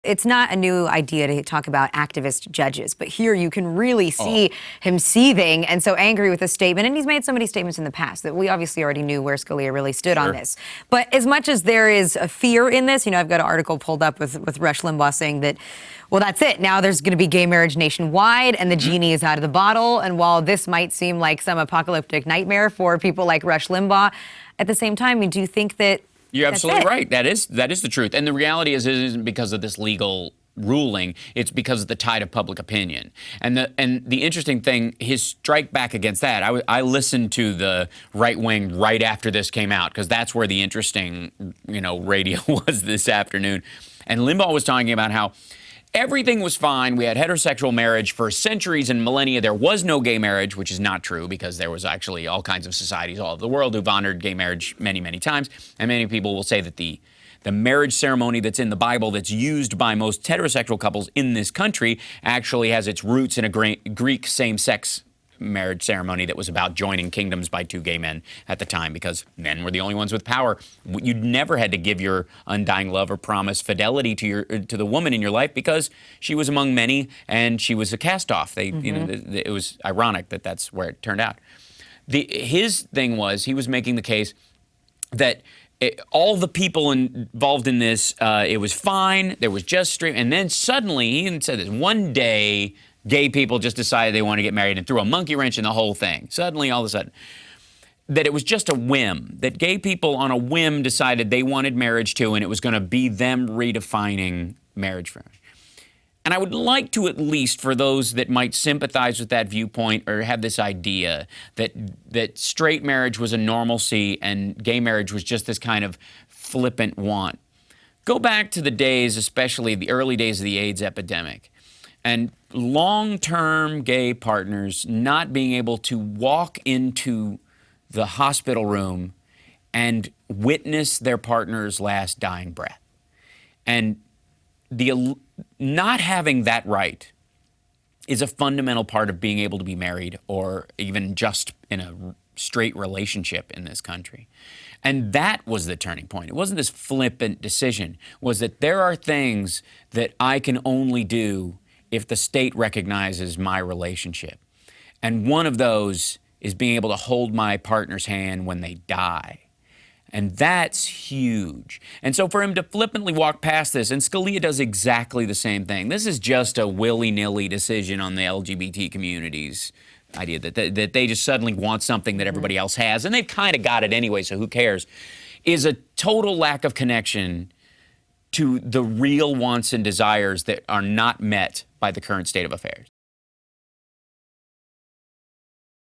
It's not a new idea to talk about activist judges, but here you can really see him seething and so angry with a statement. And he's made so many statements in the past that we obviously already knew where Scalia really stood on this. But as much as there is a fear in this, I've got an article pulled up with Rush Limbaugh saying that, well, that's it. Now there's going to be gay marriage nationwide and the genie is out of the bottle. And while this might seem like some apocalyptic nightmare for people like Rush Limbaugh, at the same time, do you think that you're absolutely right. That is the truth. And the reality is, it isn't because of this legal ruling. It's because of the tide of public opinion. And the interesting thing, his strike back against that, I listened to the right wing right after this came out, because that's where the interesting, radio was this afternoon. And Limbaugh was talking about how everything was fine. We had heterosexual marriage for centuries and millennia. There was no gay marriage, which is not true, because there was actually all kinds of societies all over the world who've honored gay marriage many, many times. And many people will say that the marriage ceremony that's in the Bible that's used by most heterosexual couples in this country actually has its roots in a Greek same-sex marriage ceremony that was about joining kingdoms by two gay men at the time, because men were the only ones with power. You never had to give your undying love or promise fidelity to the woman in your life, because she was among many and she was a cast-off. It was ironic that that's where it turned out. His thing was, he was making the case that all the people involved in this, it was fine. There was just straight, and then suddenly, he even said this, one day gay people just decided they want to get married and threw a monkey wrench in the whole thing. Suddenly, all of a sudden, that it was just a whim, that gay people on a whim decided they wanted marriage too, and it was going to be them redefining marriage for them. And I would like to, at least for those that might sympathize with that viewpoint or have this idea that straight marriage was a normalcy and gay marriage was just this kind of flippant want, go back to the days, especially the early days of the AIDS epidemic, and long-term gay partners not being able to walk into the hospital room and witness their partner's last dying breath. And not having that right is a fundamental part of being able to be married or even just in a straight relationship in this country. And that was the turning point. It wasn't this flippant decision. It was that there are things that I can only do if the state recognizes my relationship. And one of those is being able to hold my partner's hand when they die. And that's huge. And so for him to flippantly walk past this, and Scalia does exactly the same thing. This is just a willy-nilly decision on the LGBT community's idea that they just suddenly want something that everybody else has, and they've kind of got it anyway, so who cares, is a total lack of connection to the real wants and desires that are not met by the current state of affairs.